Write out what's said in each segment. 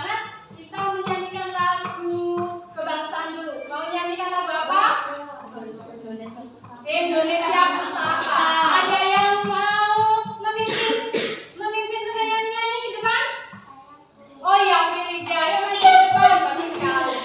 banget kita menyanyikan lagu kebangsaan dulu. Mau nyanyikan lagu apa? Indonesia Pusaka. Ada yang mau memimpin teman nyanyi ke depan? Oh iya, Firida, ayo maju ke depan. Bagus sekali.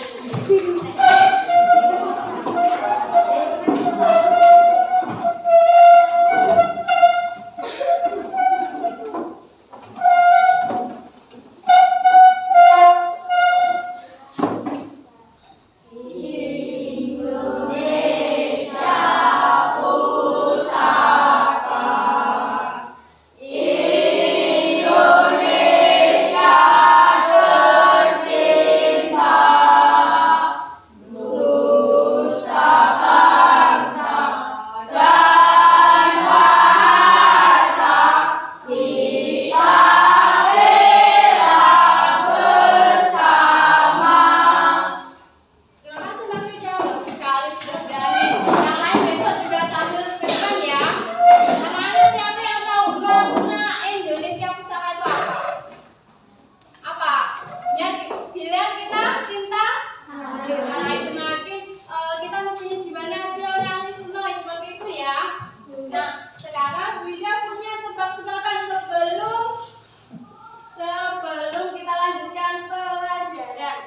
Sebelum kita lanjutkan pelajaran.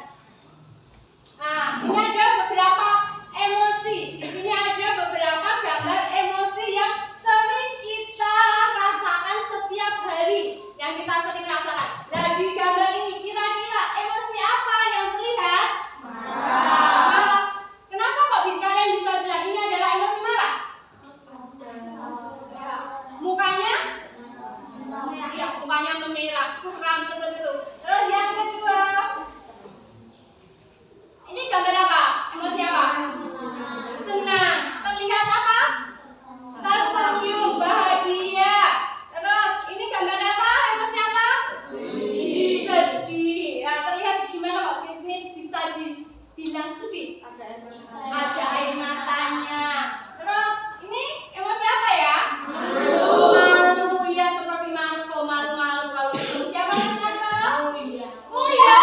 Nah, ini ada beberapa emosi. Di sini ada beberapa gambar emosi yang sering kita rasakan setiap hari, yang kita sering rasakan. Nah, di gambar ini kira-kira emosi apa yang terlihat? Marah. Kenapa kok kalian bisa bilang ini adalah emosi marah? Mukanya? Ya, mukanya memerah, seram seperti itu. Terus yang kedua, ini gambar apa? Emosi apa? Senang. Terlihat apa? Tersenyum, bahagia. Terus ini gambar apa? Emosi apa? Sedih. Ya, terlihat gimana kok? Ini bisa dibilang sedih. Ada air matanya. Terus ini emosi apa ya? Malu. Ya, seperti malu-malu kalau ketemu siapa namanya? Oh iya. Oh iya.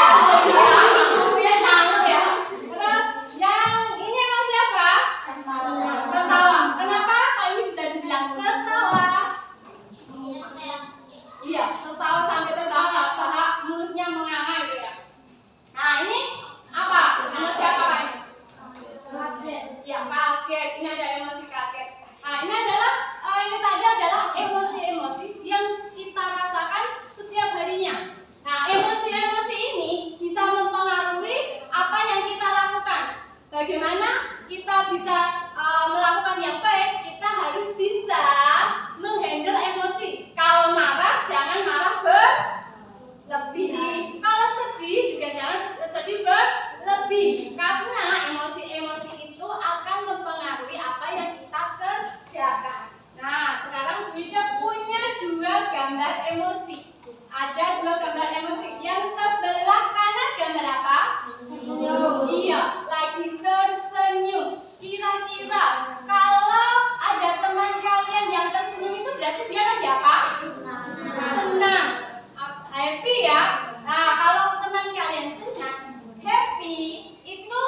Ya, malu ya. Terus yang ini emosi apa? Tertawa. Kenapa? Kalau ini bisa dibilang tertawa. Iya, tertawa sampai tertawa, mulutnya menganga gitu ya. Nah, ini apa? Emosi apa ini? Kaget. Ya, kaget. Ini ada emosi kaget. Nah, ini adalah ini tadi adalah emosi-emosi yang kita rasakan setiap harinya. Nah, emosi-emosi ini bisa mempengaruhi apa yang kita lakukan. Bagaimana kita bisa melakukan yang baik? Kita harus bisa menghandle emosi. Kalau marah, jangan marah berlebih. Kalau sedih juga jangan sedih berlebih. Karena emosi-emosi itu akan mempengaruhi apa yang kita kerjakan. Nah, sekarang kita punya dua gambar emosi. Ada dua gambar emosi. Yang sebelah kanan gambar apa? Tersenyum. Iya, lagi tersenyum. Kira-kira kalau ada teman kalian yang tersenyum itu berarti dia lagi apa? Senang. Happy ya. Nah, kalau teman kalian senang, happy, itu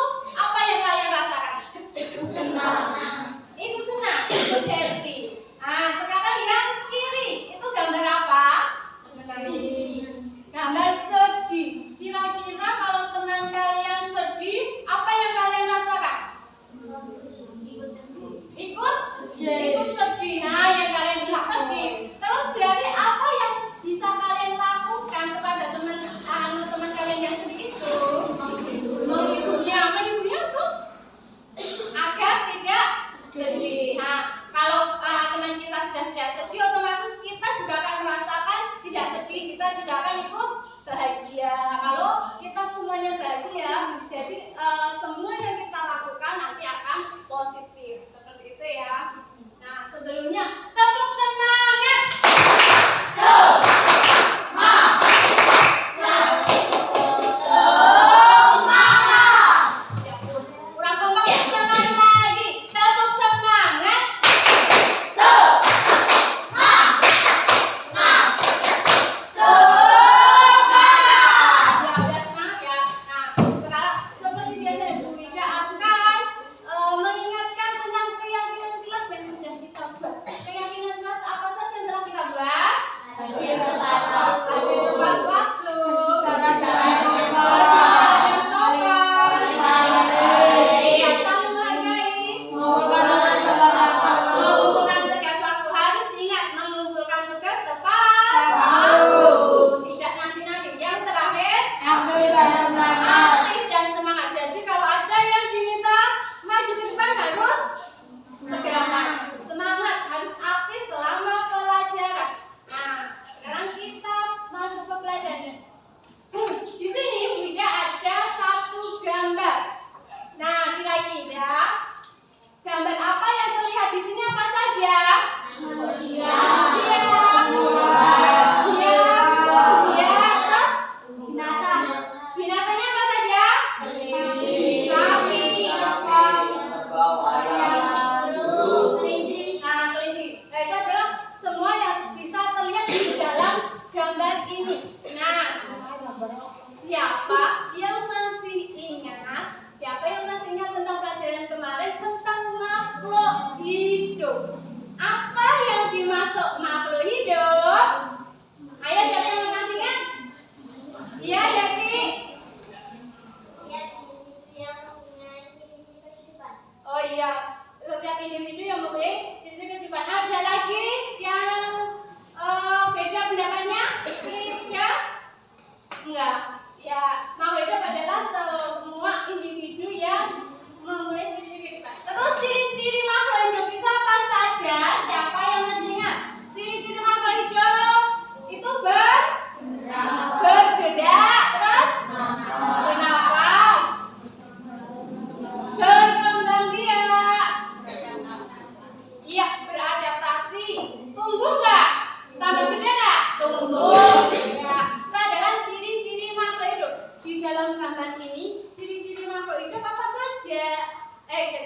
dalam gambar ini ciri-ciri makhluk hidup apa saja?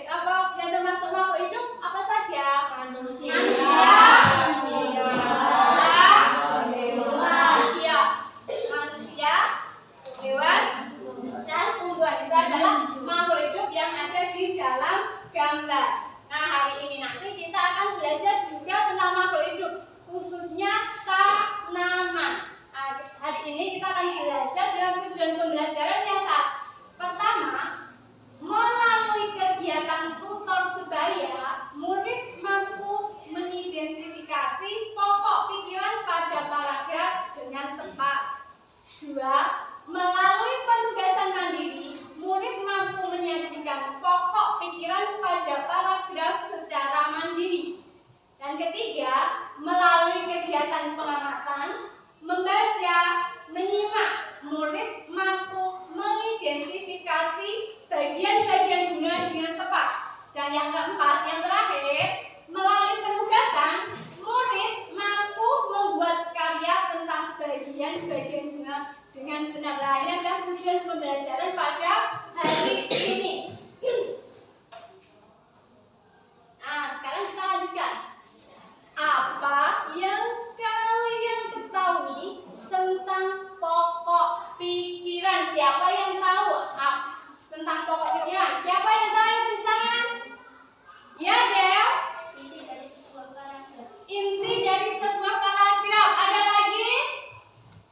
Apa yang termasuk makhluk hidup apa saja? Manusia, hewan, dan tumbuhan. Itu adalah makhluk hidup yang ada di dalam gambar. Nah, hari ini nanti kita akan belajar juga tentang makhluk hidup, khususnya tanaman. Nah, hari ini kita akan belajar dengan tujuan pembelajaran yang pertama, melalui kegiatan tutor sebaya, murid mampu mengidentifikasi pokok pikiran pada paragraf dengan tepat. 2. Melalui penugasan mandiri, murid mampu menyajikan pokok pikiran pada paragraf secara mandiri. Dan ketiga, melalui kegiatan pengamatan, membaca, menyimak, murid mampu mengidentifikasi bagian-bagian bunga dengan tepat. Dan yang keempat, yang terakhir, melalui penugasan, murid mampu membuat karya tentang bagian-bagian bunga dengan benar. Nah, ini adalah tujuan pembelajaran pada hari ini. Nah, sekarang kita lanjutkan. Apa yang kalian ketahui tentang pokok pikiran? Siapa yang tahu tentang pokok pikiran? Siapa yang tahu yang tulis tangan? Ya, Del? Inti dari sebuah paragraf. Ada lagi?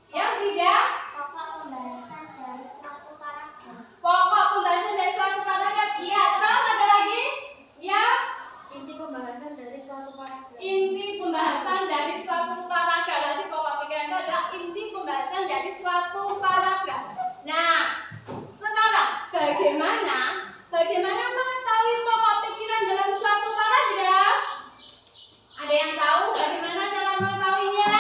Ya, Frida? Pokok pembahasan dari suatu paragraf. Pokok pembahasan dari suatu paragraf. Iya, terus ada lagi? Ya? Inti pembahasan dari suatu paragraf. Inti pembahasan dari suatu paragraf. Nanti pokok pikiran itu adalah inti pembahasan dari suatu paragraf. Nah, sekarang bagaimana mengetahui pokok pikiran dalam suatu paragraf? Ada yang tahu bagaimana cara mengetahuinya?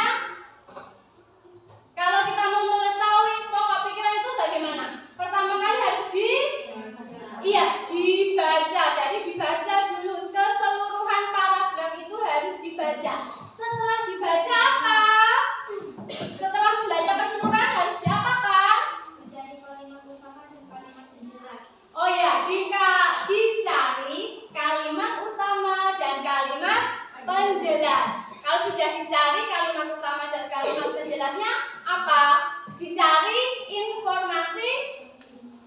Kalau kita mau mengetahui pokok pikiran itu bagaimana? Pertama kali harus dibaca. Jadi dibaca dulu, keseluruhan paragraf itu harus dibaca. Setelah dibaca apa? Setelah membaca keseluruhan harus diapakan? Mencari kalimat utama dan kalimat penjelas. Oh ya, dicari kalimat utama dan kalimat penjelas. Kalau sudah dicari kalimat utama dan kalimat penjelasnya apa? Dicari informasi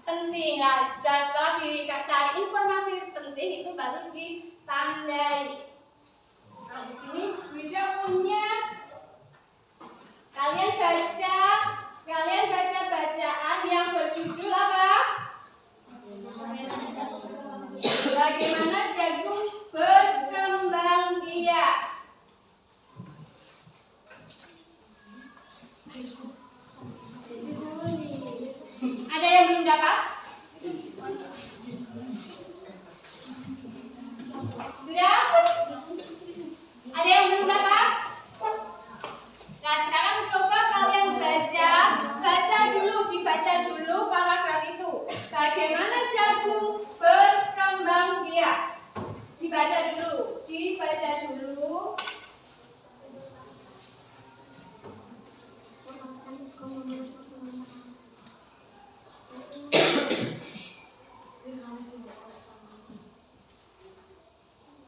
penting. Nah, dan setelah dicari informasi penting itu baru ditandai. Nah, di sini Wida punya. Kalian baca bacaan yang berjudul apa? Bagaimana jagung berkembang biak. Ada yang belum dapat? Sudah? Ada yang belum dapat? Nah, sekarang coba kalian dibaca dulu paragraf itu. Bagaimana jagung berkembang biak? Dibaca dulu.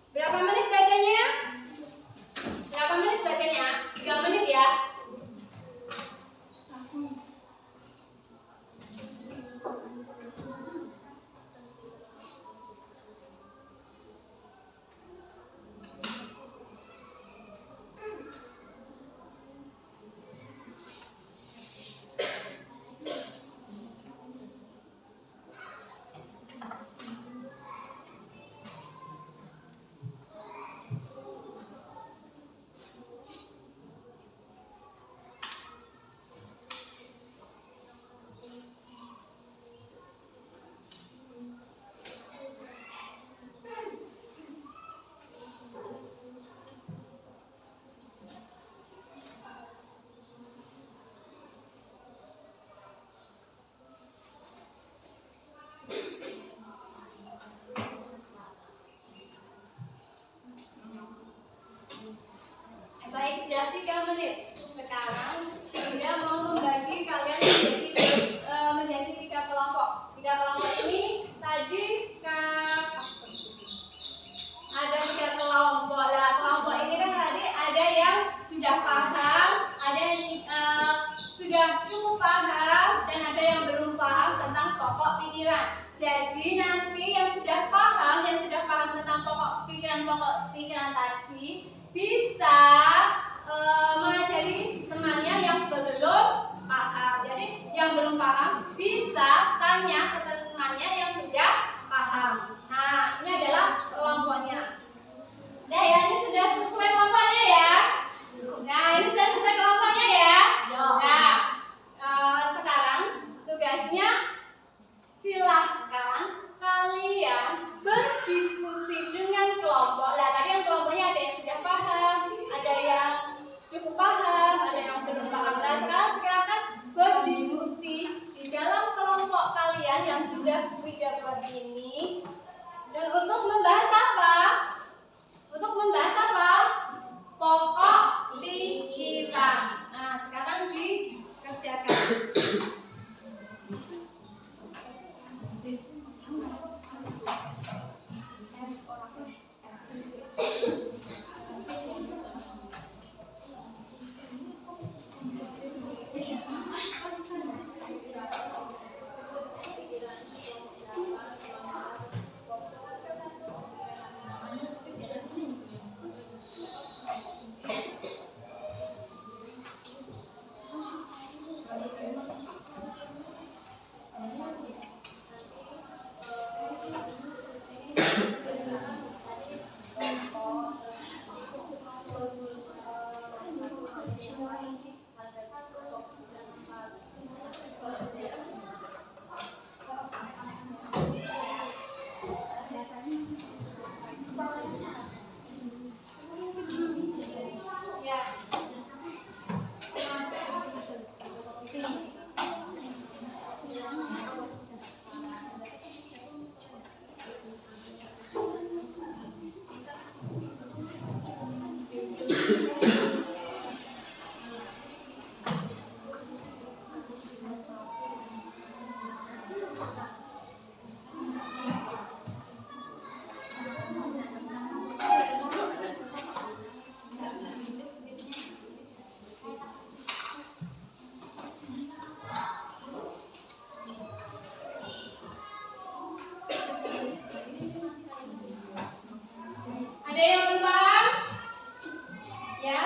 Berapa menit bacanya? 3 menit ya. Baik, sudah 3 menit. Sekarang Bunda mau membagi kalian menjadi pikiran. Jadi nanti yang sudah paham tentang pokok pikiran tadi bisa mengajari temannya yang belum paham. Jadi yang belum paham bisa tanya ke temannya yang sudah paham. Nah, ini adalah kelompoknya. Nah, ya, ini sudah sesuai kelompoknya ya. Nah, ini sudah sesuai kelompoknya ya. Nah, sekarang tugasnya silahkan kalian berdiskusi dengan kelompok. Lah, tadi yang kelompoknya ada yang sudah paham, ada yang cukup paham, ada yang belum paham. Nah, sekarang silakan berdiskusi di dalam kelompok kalian yang sudah Wida buat ini. Dan untuk membahas apa? Untuk membahas apa? Pokok pikiran. Nah, sekarang dikerjakan. Ada yang belum paham? Ya.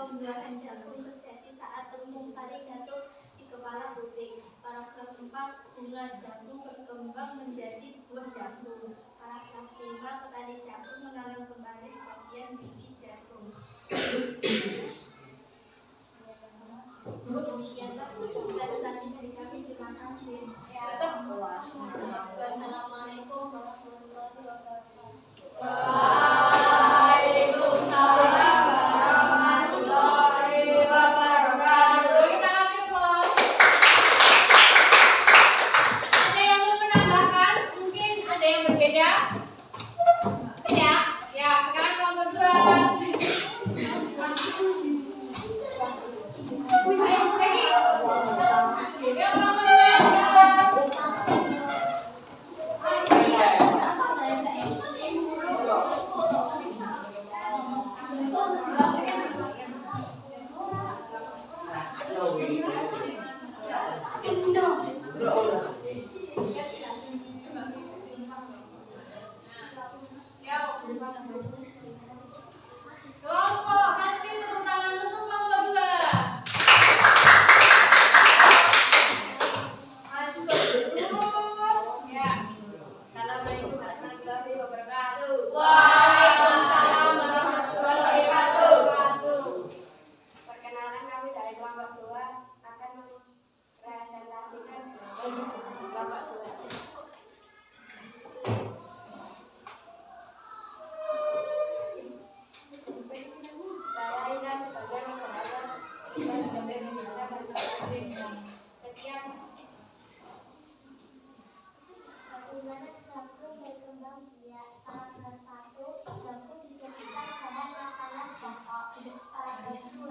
Pembuahan jagung terjadi saat tepung sari jatuh di kepala putih. Paragraf 4, bunga jagung berkembang menjadi buah jagung. Paragraf 5, petani jagung menanam kembali sebagian biji jagung. Demikianlah presentasi dari kami. Terima kasih. Wassalamualaikum warahmatullahi wabarakatuh. Kita kasih applause. Ada yang mau menambahkan? Mungkin ada yang berbeda? Tidak? Ya, sekarang kelompok 2. Ayo, lagi. Yuk, kelompok 2 sekarang. Kelompok hasil tepuk tangan untuk kelompok 2. Maju terus. Ya. Assalamualaikum warahmatullahi wabarakatuh. Waalaikumsalam warahmatullahi wabarakatuh. Perkenalkan, kami dari kelompok 2 akan mempresentasikan kelompok 2. Saya Ina sebagai moderator setiap bagaimana jagung berkembang biak. Paragraf 1, jagung dijadikan bahan makanan pokok. Paragraf 2,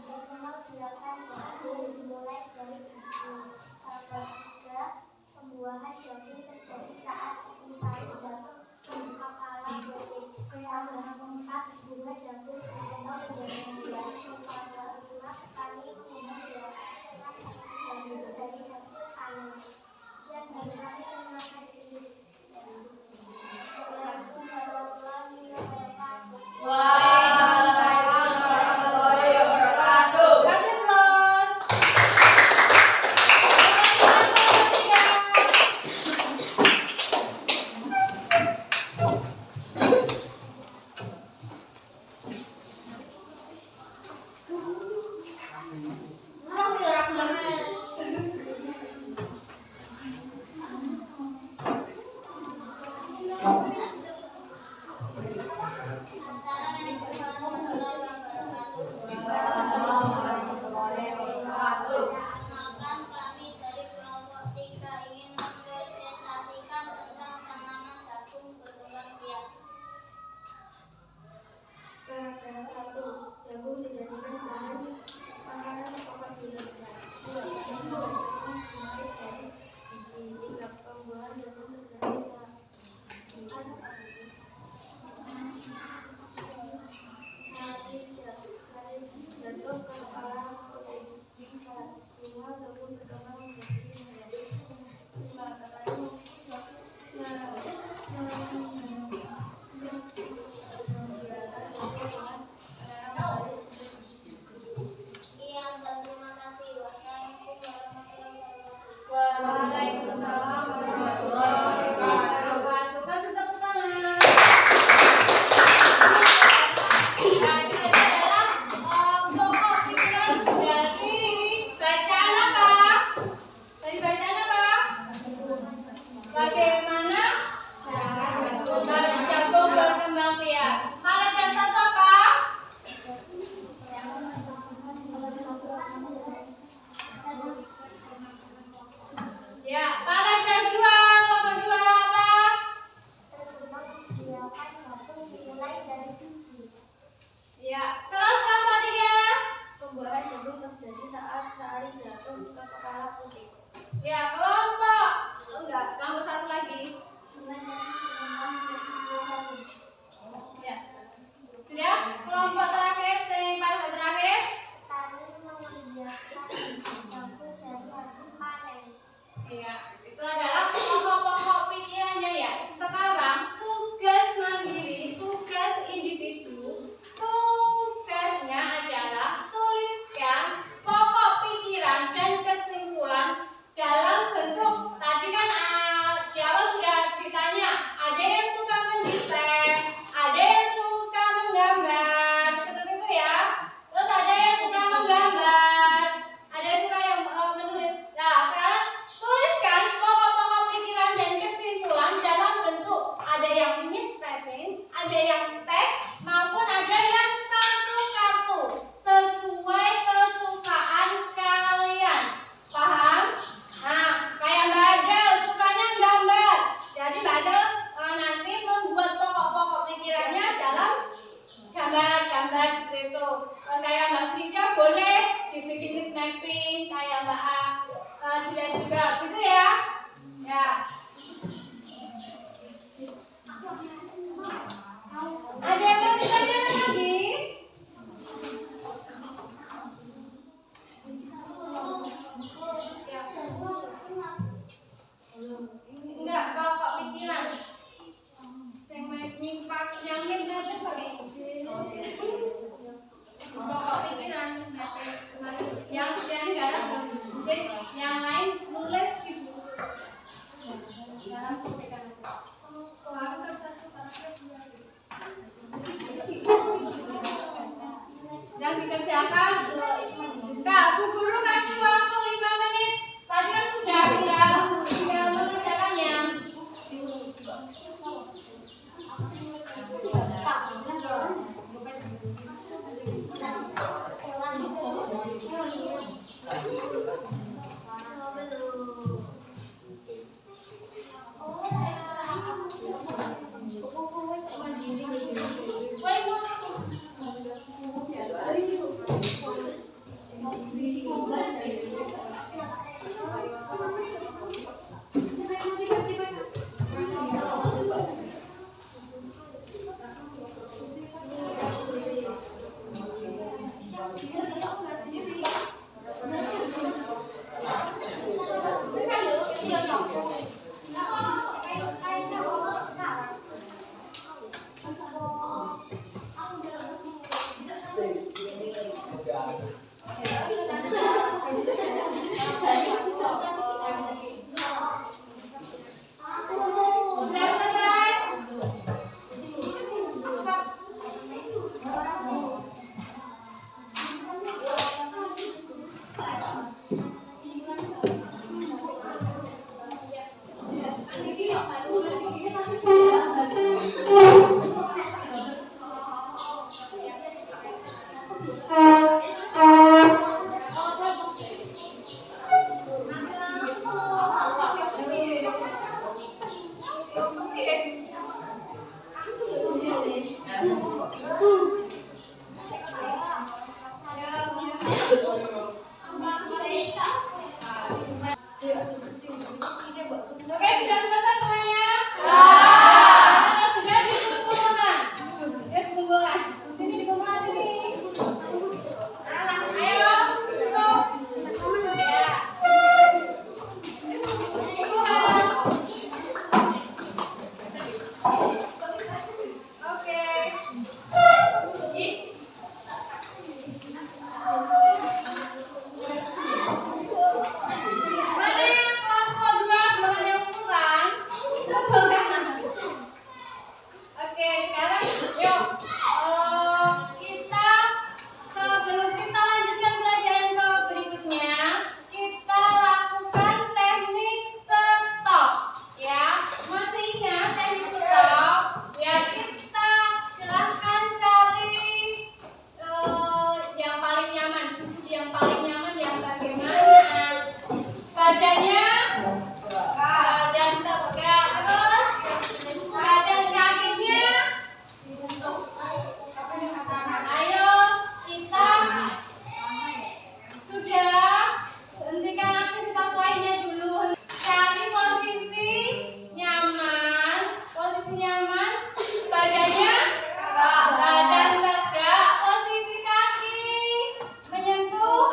pengembangbiakan jagung dimulai dari biji. Paragraf 3, pembuahan jagung terjadi saat tepung sari jatuh ke kepala putih. Paragraf 4, bunga jagung berkembang menjadi biak. Paragraf 5, petani mengembangbiakan jagung dari hasil panen. Sekian dari kami, terima kasih. Assalamualaikum warahmatullahi wabarakatuh. Waalaikumsalam warahmatullahi wabarakatuh. Kasih applause. Perkenalkan, kami dari kelompok 3 ingin mempresentasikan tentang tanaman jagung berkembang biak. Paragraf 1, jagung dijadikan bahan makanan pokok di Indonesia. 2, jagung berkembang dimulai dari biji. 3, pembuahan jagung terjadi saat jatuh ke kepala putih. 5, jagung berkembang menjadi petani Sekian dan terima kasih. Wassalamualaikum warahmatullahi wabarakatuh. Waalaikumsalam warahmatullahi wabarakatuh. Kasih tepuk tangan. Nah, ini adalah pokok pikiran dari bacaan apa? Dari bacaan apa? Bagaimana jagung berkembang biak. Paragraf 1 apa? Ya, paragraf 2, kelompok 2 apa? Pengembangbiakan jagung dimulai dari biji. Ya, terus kelompok 3. Pembuahan jagung terjadi saat sari jatuh ke kepala putih. Ya, kelompok kelompok 1 lagi. Bunga jagung berkembang menjadi buah jagung. Ya. Sudah? Kelompok terakhir, paragraf terakhir. Petani membiarkan jagung dari hasil panen. Ya, itu adalah pokok-pokok pikirannya ya. Sekarang tugas mandiri, tugas individu, tugasnya adalah dilihat juga, gitu ya. Ya. Ada yang mau ditanyakan lagi? Enggak, bapak pikiran. Yang minta itu pakai bapak pikiran. Yang enggak, jadi yang lain nulis gitu. Jangan sampaikan aja. Yang dikerjakan, Kak, Bu Guru kasih waktu 5 menit. Tadi kan sudah tinggal mengerjakannya. Oke, sudah selesai semuanya? Sudah. Sudah di pengumuman. Pengumuman. Sini di pengumuman sini. Ayo, disuruh. Ya. Oke. Mana yang kelompok 2 belum ada yang pulang? Oke, sekarang yuk kita sebelum kita lanjutkan pelajaran ke berikutnya, kita lakukan teknik stop. Ya, masih ingat teknik stop? Ya, kita silahkan cari yang paling nyaman. Yang paling nyaman yang bagaimana? Badannya badan tegak, terus badan kakinya. Ayo kita sudah hentikan aktivitas lainnya dulu. Cari posisi nyaman, badannya badan tegak, posisi kaki menyentuh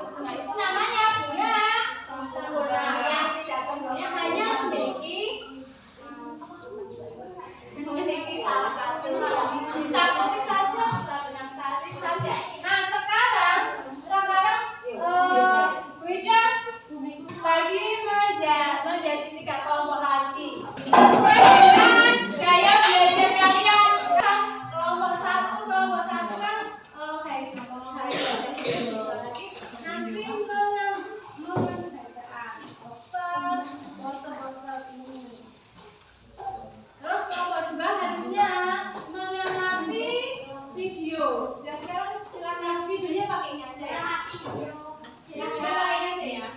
Nah, itu namanya bunga sempurna yang tidak sempurna hanya memiliki salah satu bisa ketik saja, bisa ketik saja. Nah, sekarang Wida bagi menjadi 3 kelompok lagi. Sesuai dengan gaya belajar kalian. Kelompok satu kan kayak nanti mengambil bacaan poster ini. Terus kelompok 2 harusnya mengamati video. Ya sekarang silakan videonya pakai ini aja ya. Silakan pakai ini aja ya.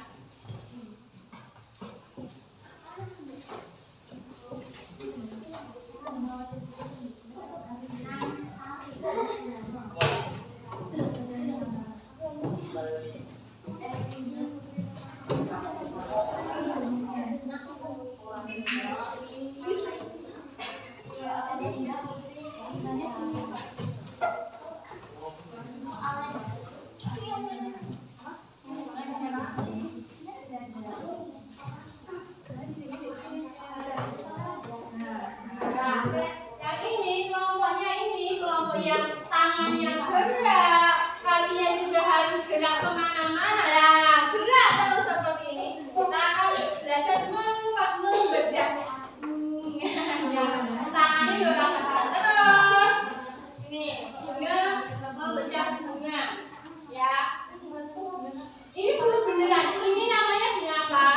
Yang tangannya gerak, kakinya juga harus gerak kemana-mana. Nah, gerak terus seperti ini. Kita akan belajar membedah. Tangannya gerak terus. Ini bunga membedah bunga. Ya. Ini belum beneran. Ini namanya bunga apa?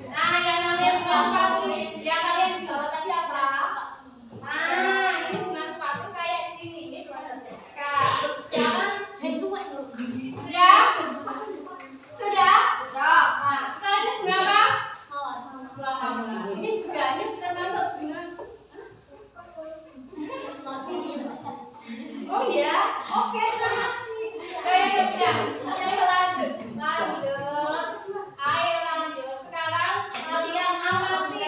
Nah, yang namanya bunga sepatu nih. Ya kalian di bawah tadi apa? Nah, ini bunga sepatu kayak ini 2 cm. Sekarang sudah? Sudah? Nah, kita ini bunga apa? Ini juga, ini termasuk bunga. Oh iya? Oke, terima kasih. Sudah. Ayo lanjut. Ayo lanjut. Sekarang kalian amati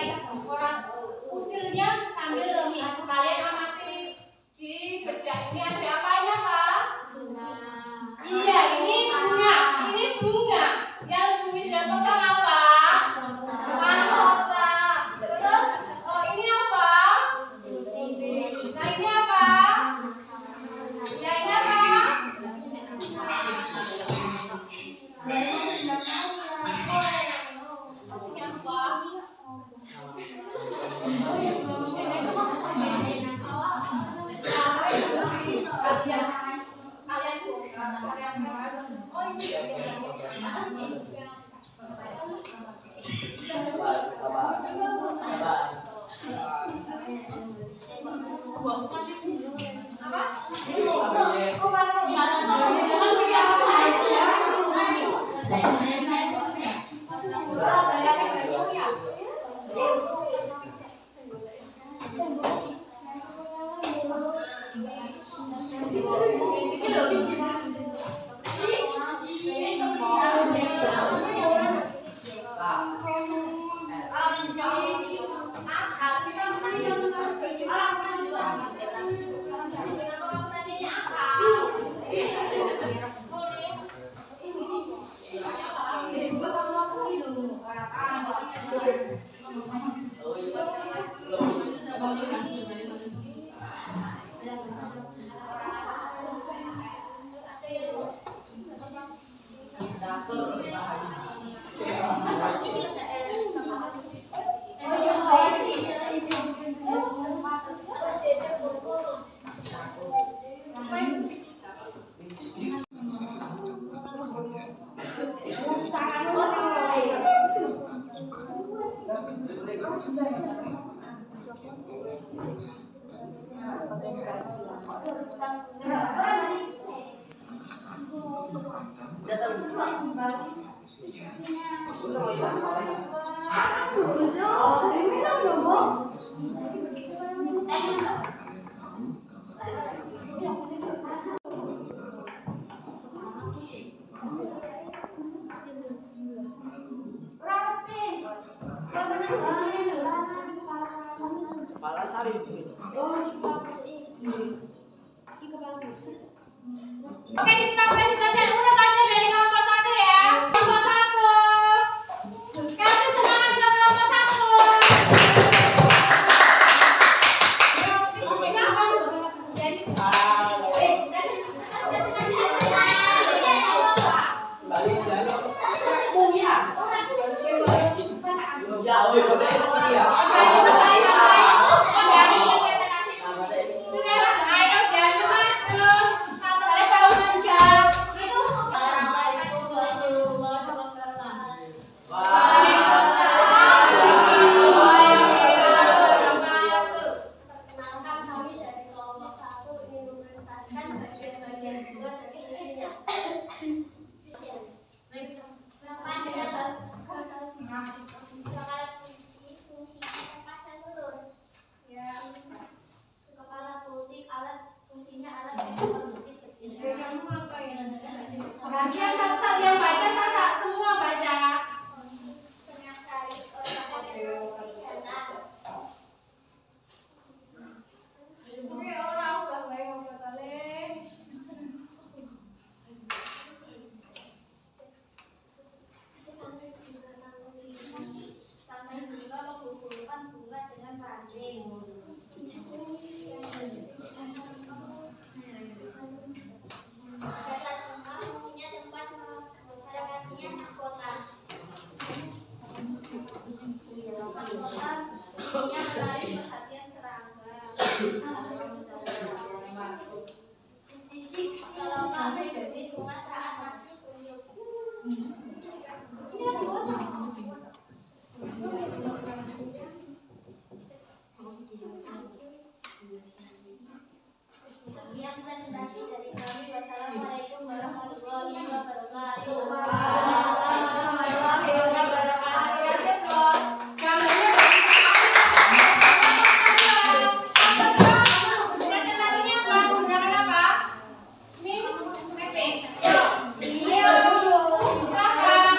usilnya sambil remis. Kalian amati di bedak ini ada apa ya, Pak? Iya, ini bunga. Ini bunga. Yang Bunda pegang apa? Mahkota. Terus, ini apa? Nah, ini apa? Ya, ini apa? Oke, kita lanjut saja urutannya dari kelompok 1 dua dari isinya. Alat kunci fungsinya pasang telur. Ya. Kepala politik alat fungsinya alat yang memproduksi perpindahan. Kamu apa ya? Bagian satu yang baca satu semua baca. Pengasari organ oksigenan. Oke, orang udah baik ngobrol kali. Tangkai bunga menghubungkan bunga dengan ranting. Dasar bunga fungsinya tempat menghadapnya mahkota. Mahkota fungsinya menarik perhatian serangga. Cici kalau memproduksi bunga saat masih unjuk. Ini lagi bocor. Sekian presentasi dari kami. Wassalamualaikum warahmatullahi wabarakatuh. Warahmatullahi wabarakatuh. Ya, sip, Bos. Gambarnya presentasinya apa? Undangan apa? Ming, mapping. Ayo dulu. Silakan.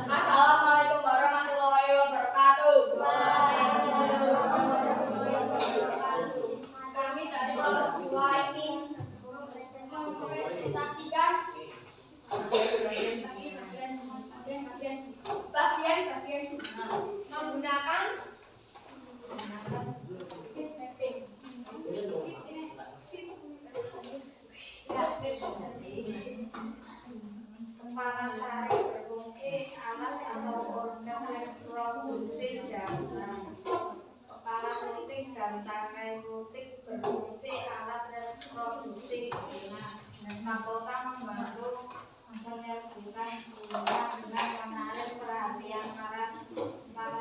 Assalamualaikum warahmatullahi wabarakatuh. Kami dari kelompok 2 ini mempresentasikan bagian menggunakan mapping. Kepala sari berfungsi alat atau organ reproduksi jaringan. Kepala politik dan tangkai politik berfungsi alat reproduksi jaringan. Mahkota membantu menyerbukan bunga dengan menarik perhatian para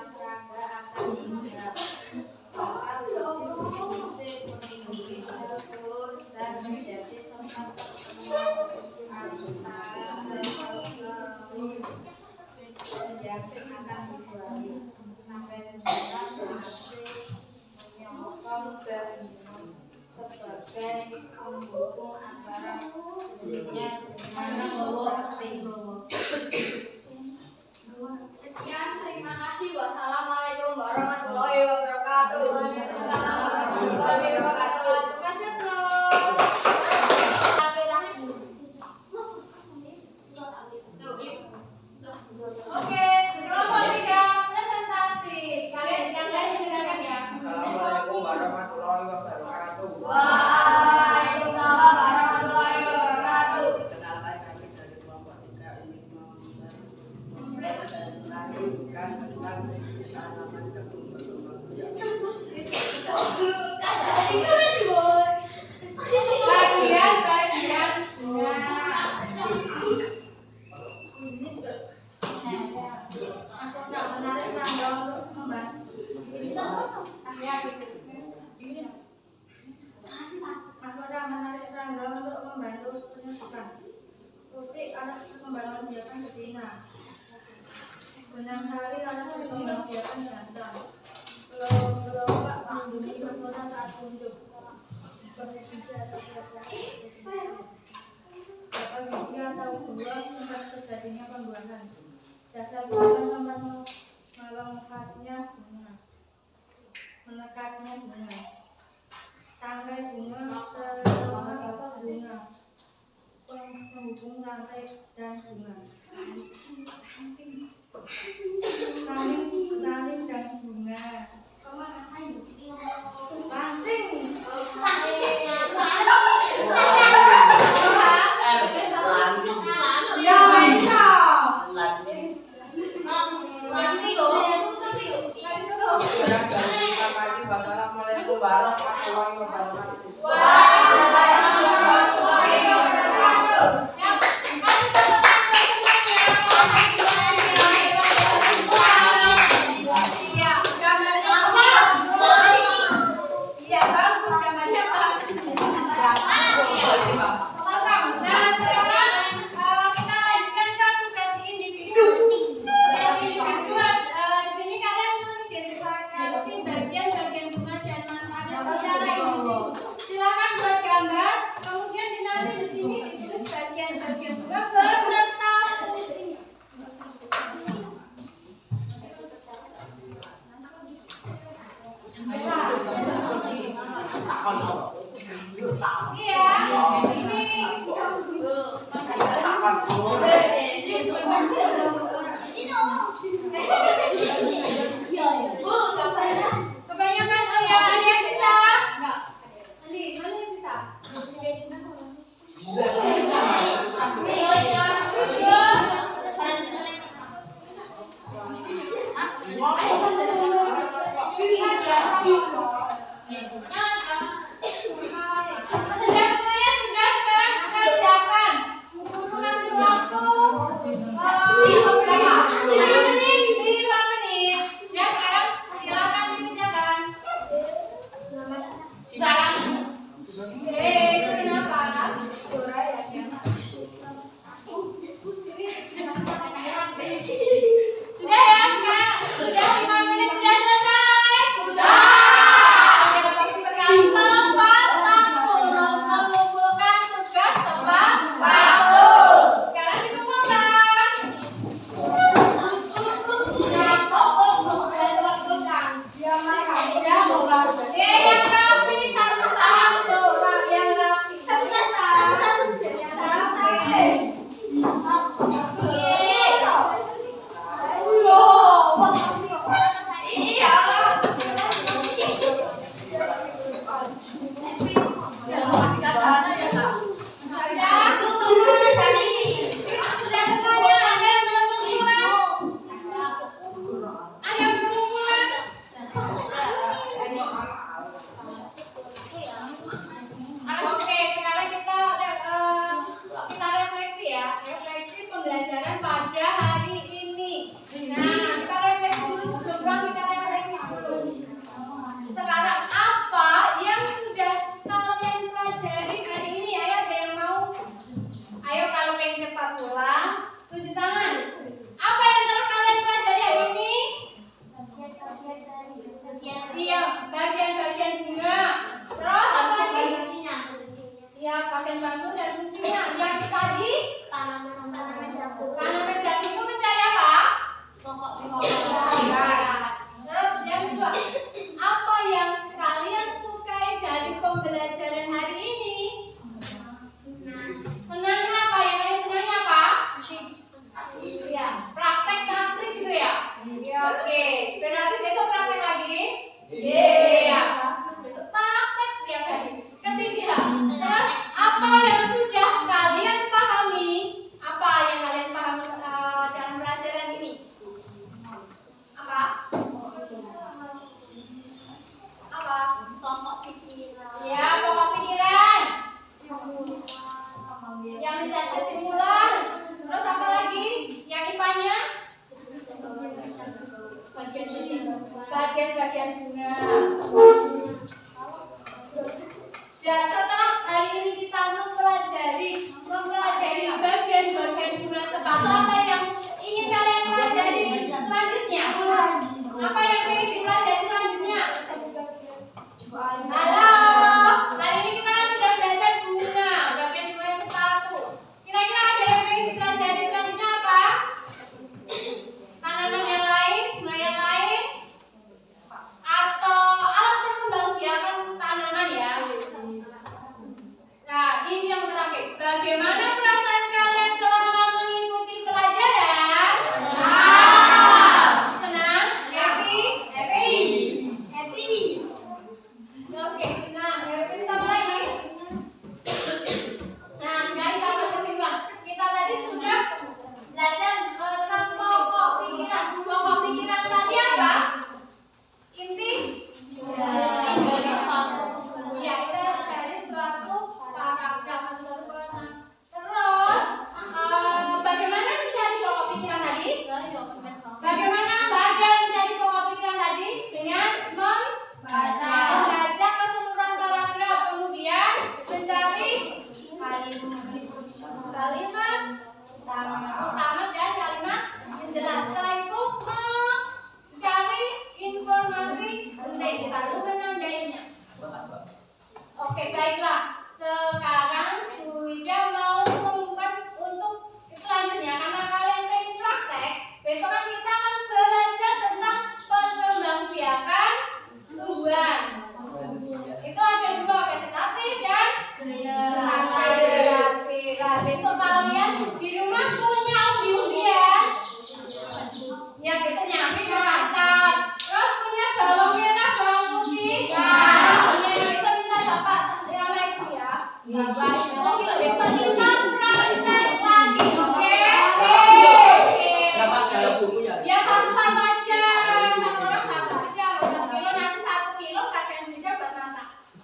serangga akan hingga. Kepala berfungsi melindungi telur dan menjadi tempat pertemuan antara penjamping akan dibuat. Sampai bunga masih menyokong dan sebagai penghubung antara dunia dengan Sekian, terima kasih. Wassalamualaikum warahmatullahi wabarakatuh. Warahmatullahi wabarakatuh. Terima kasih, Bro. Oke, kelompok 3 presentasi. Kalian yang lain silakan ya. Assalamualaikum warahmatullahi wabarakatuh. Waalaikumsalam warahmatullahi wabarakatuh. Perkenalkan kami dari kelompok 3 ini mempresentasikan tentang tanaman jagung berkembang biak. Bagian. menarik serangga untuk membantu. Mahkota menarik serangga untuk membantu penyusupan. Putih alat pembangunan biakan betina. Benang sari alat pembangunan biakan jantan. Kelompok melindungi mahkota saat unjuk. Posisi atau dapat biji atau buah tempat terjadinya pembuahan. Dasar buah tempat melengkapnya bunga. Menekatnya bunga. Tangkai bunga serta bunga. Penghubung rantai dan bunga. Saling dan bunga. Lanting. Ya, bisa. Terima kasih Bapak Assalamualaikum warahmatullahi wabarakatuh. Waalaikumsalam warahmatullahi wabarakatuh. Iya, gambarnya apa? Iya, bagus gambarnya Pak. Nah, sekarang kita lanjutkan ke tugas individu. Yang kedua, di sini kalian mengidentifikasi bagian-bagian bunga dan manfaatnya secara individu. Silakan buat gambar, kemudian nanti di sini ditulis bagian-bagian bunga beserta fungsinya. Iya, Bu, kebanyakan ada yang sisa? Andi, mana yang sisa? Sudah semuanya, sudah sekarang kerjakan. Guru ngasih waktu berapa? 5 menit, 5 menit. Ya sekarang silakan dikerjakan. Sekarang. Kenapa? Sudah ya, sekarang sudah 5 menit sudah selesai. Sudah. Ada waktu sekali tepat waktu mengumpulkan tugas tepat waktu. Sekarang dikumpulkan. Yang rapi satu-satu, yang rapi satu-satu. Oke, sekarang kita refleksi ya, refleksi pembelajaran pada hari ini. Nah, kita refleksi dulu sebelum kita refleksi dulu. Sekarang apa yang sudah kalian pelajari hari ini? Ayo, ada yang mau? Ayo, kalau pengen cepat pulang, tunjuk tangan. Apa yang telah kalian pelajari hari ini? Iya, bagian-bagian bunga. Terus apa lagi? Iya, bagian bambu dan fungsinya. Yang tadi tanaman jagung itu mencari apa? Terus yang kedua, apa yang kalian sukai dari pembelajaran hari ini? Senangnya apa? Yang kalian senangnya apa? Iya, praktek asik gitu ya? Iya, oke. Berarti besok praktek lagi? Iya, bagus. Besok praktek setiap hari. Ketiga, terus apa yang sudah kalian pahami? Apa yang kalian pahami dalam pelajaran ini? Apa? Apa? Pokok pikiran. Ya, pokok pikiran. Yang menjadi kesimpulan. Terus apa lagi? Yang IPA-nya? Bagian-bagian bunga. Dan setelah hari ini kita mempelajari bagian-bagian bunga sepatu, apa yang ingin kalian pelajari selanjutnya? Apa yang ingin dipelajari selanjutnya? Halo, hari ini kita sudah belajar bunga, bagian bunga sepatu. Kira-kira ada yang ingin dipelajari selanjutnya apa? Tanaman yang lain, bunga yang lain, atau alat perkembang biakan tanaman ya? Nah, ini yang terakhir. Bagaimana perasaan kalian selama mengikuti pelajaran? Senang? Senang? Happy? Happy. Happy. Oke.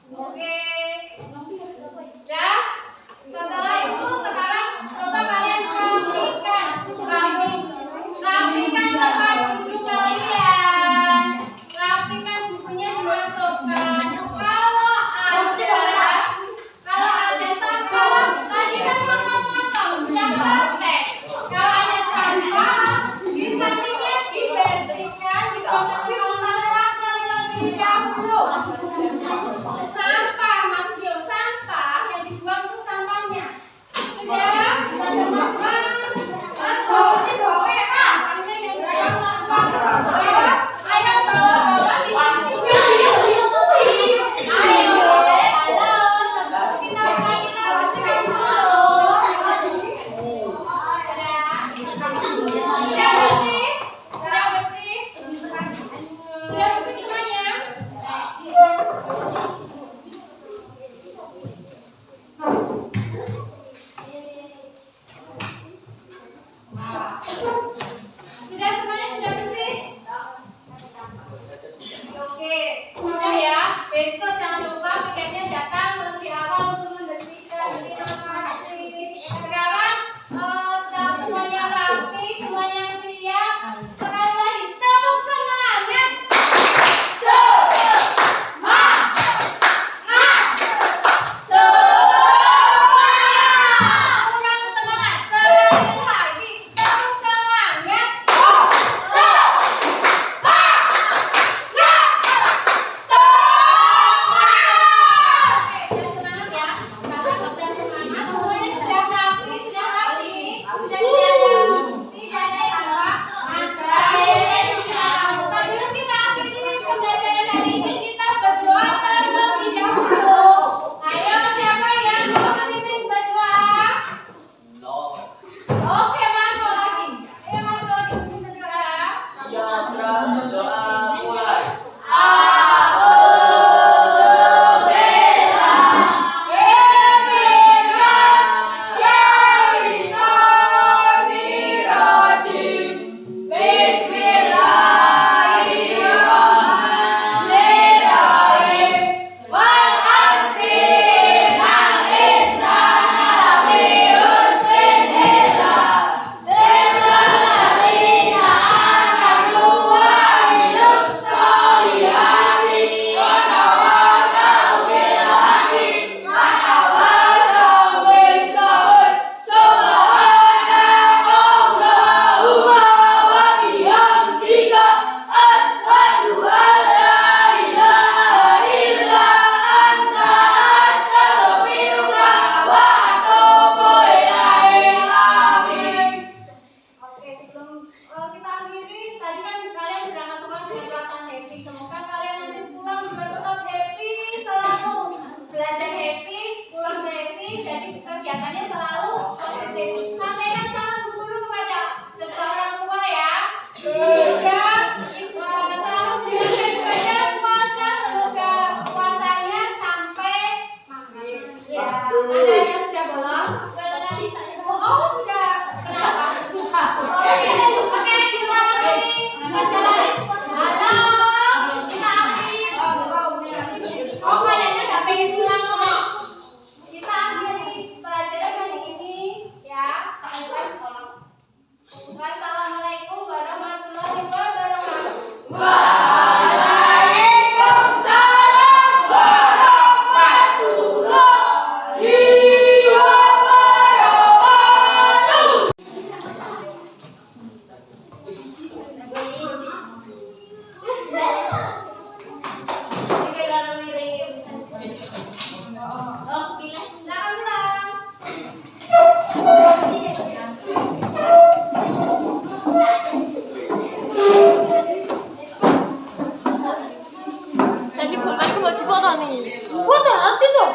Oke. Ya. Setelah itu sekarang coba kalian rapikan tempat duduk kalian. Rapikan bukunya dimasukkan. Kalau ada sampah, tadi kan potong-potong sudah praktek. Kalau ada sampah, di sampingnya dibersihkan, dipotong sampah terlebih dahulu. Sampah, Mas Dio, sampah yang dibuang itu sampahnya. Sudah? Ayo bawa-bawa dibersihkan. Ayo, halo, kita bersihkan dulu. Sudah bersih? Sudah bersih? Sudah bersih semuanya? Sudah semuanya sudah bersih? Oke, sudah ya. Besok jangan lupa piketnya datang lebih awal untuk membersihkan. Sekarang setelah semuanya rapi, semuanya siap. Sekali lagi tepuk semangat. Kurang semangat. Sekali lagi tepuk semangat. Oke, Marco lagi. Ayo Marco dipimpin berdoa. Yantra berdoa mulai. Oke, sebelum kita akhiri, tadi kan kalian berangkat sekolah dengan perasaan happy. Semoga kalian nanti pulang juga tetap happy, selalu belajar happy, pulang happy, jadi kegiatannya selalu positif. Sampaikan salam guru kepada kedua orang tua ya. Juga selalu menjaga ibadah puasa, semoga puasanya sampai maghrib. Ya, ada yang sudah bolong? Tadi saya oh sudah. Kenapa? Oke, kita akhiri. Halo, kita akhiri. Oh, kayaknya nggak pengen pulang kok. Kita akhiri pelajaran hari ini ya. Wassalamualaikum warahmatullahi wabarakatuh. Tadi bapakku mau coba nih. Wah, nanti tuh.